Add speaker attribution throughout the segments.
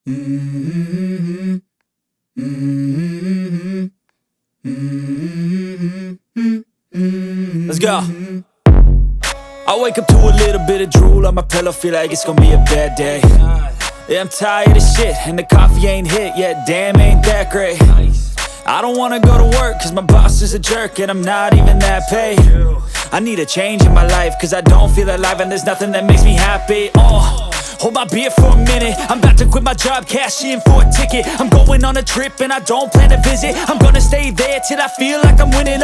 Speaker 1: Mm-hmm. Mm-hmm. Mm-hmm. Let's go. I wake up to a little bit of drool on my pillow, feel like it's gonna be a bad day. Yeah, I'm tired of shit, and the coffee ain't hit yet, damn, ain't that great. I don't wanna go to work, cause my boss is a jerk, and I'm not even that paid. I need a change in my life, cause I don't feel alive, and there's nothing that makes me happy. Hold my beer for a minute, I'm about to quit my job, cash in for a ticket. I'm going on a trip and I don't plan to visit. I'm gonna stay there till I feel like I'm winning,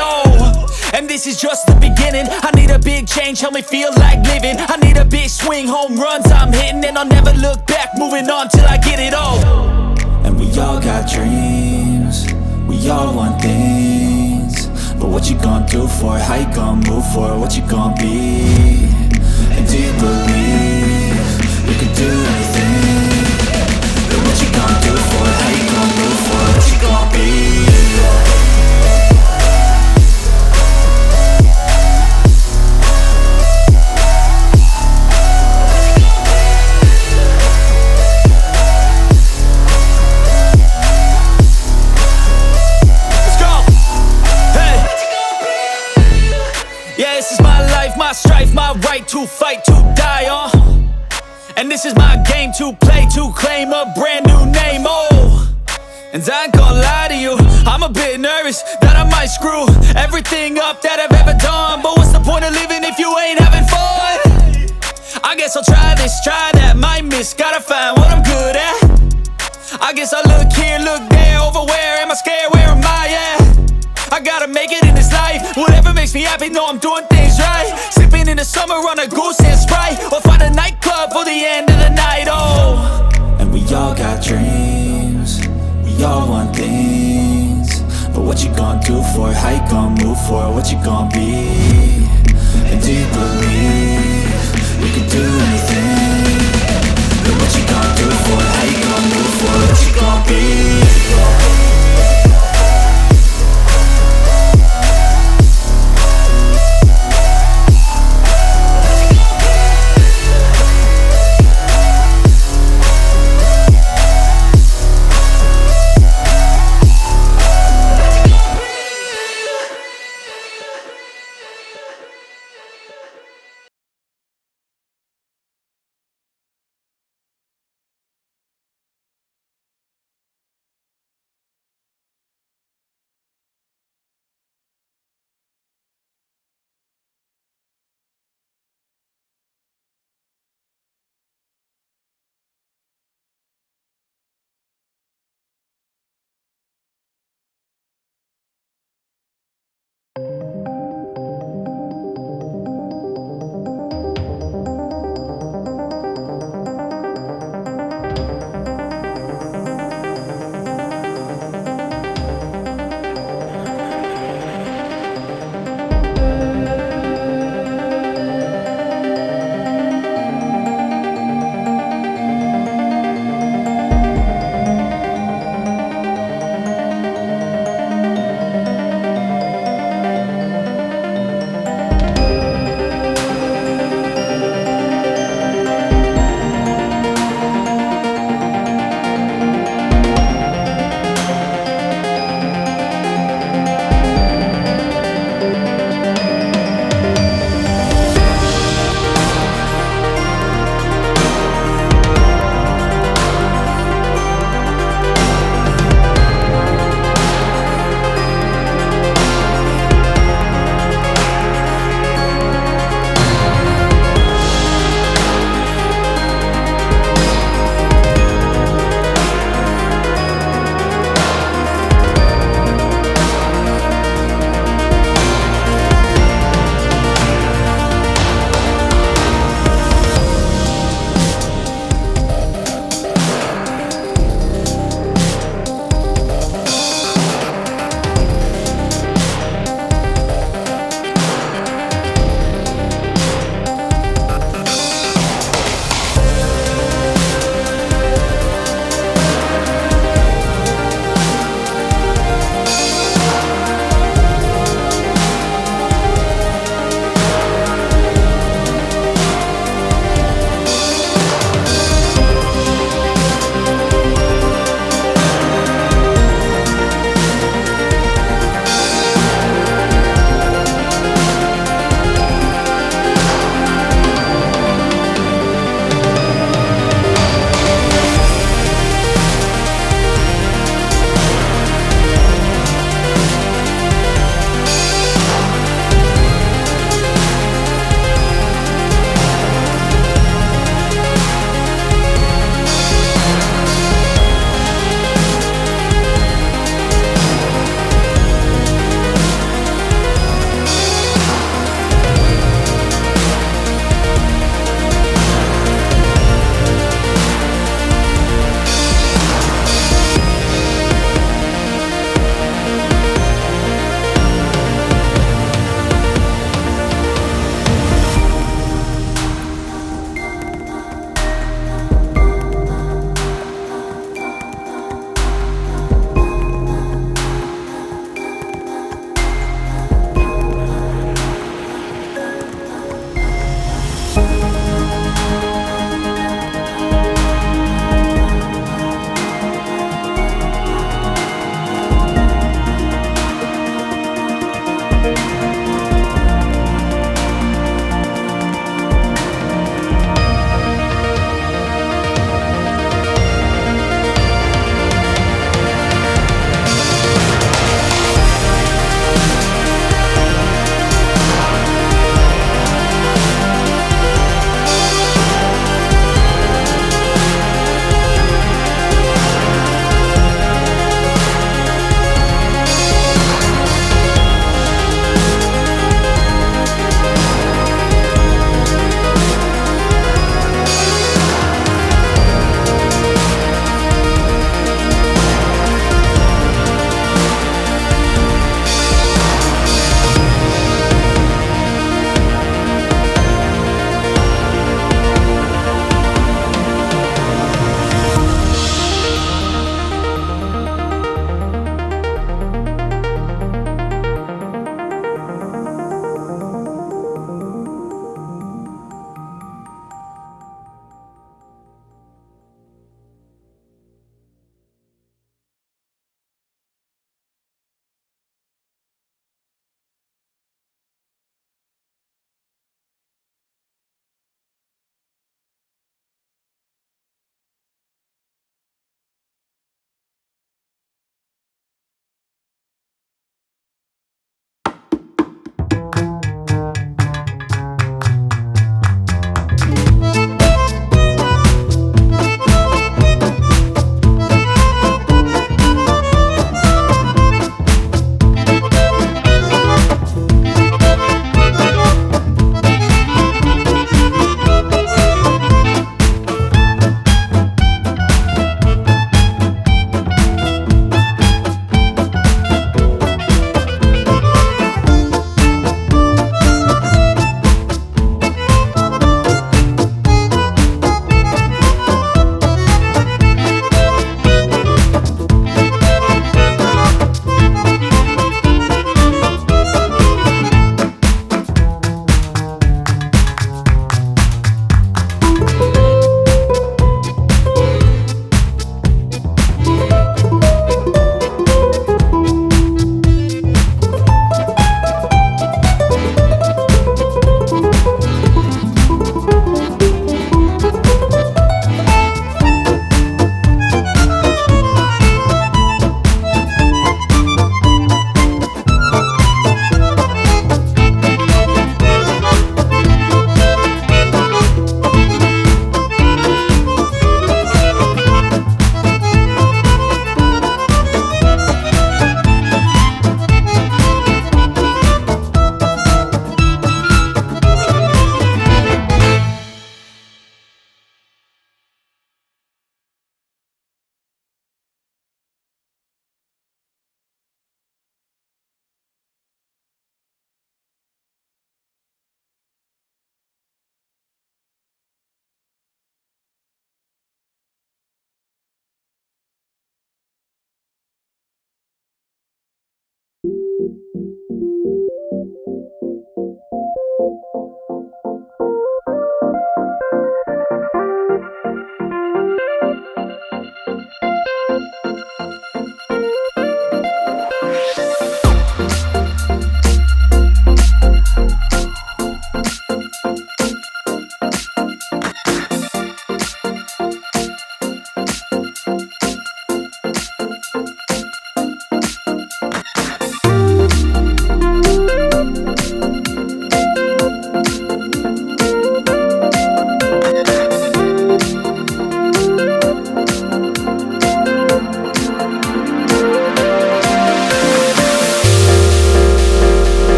Speaker 1: and this is just the beginning. I need a big change, help me feel like living. I need a big swing, home runs I'm hitting, and I'll never look back, moving on till I get it all. And we all got dreams, we all want things, but what you gonna do for it? How you gonna move for it? What you gonna be? And do you believe you can do anything? But what you gonna do for it? How you gonna move for it? What you gonna be? Yeah, this is my life, my strife, my right to fight, to die on. And this is my game to play, to claim a brand new name, And I ain't gonna lie to you, I'm a bit nervous that I might screw everything up that I've ever done. But what's the point of living if you ain't having fun? I guess I'll try this, try that, might miss, gotta find what I'm good at. I guess I look here, look there, over where am I scared, where am I at? I gotta make it in this life, whatever makes me happy, know I'm doing things right. Sipping in the summer on a goose and Sprite, or find a nightclub for the end of the night, And we all got dreams, we all want things, but what you gonna do for it? How you gonna move for it? What you gonna be? And do you believe you can do anything? But what you gonna do for it? How you gonna move for it? What you gonna be?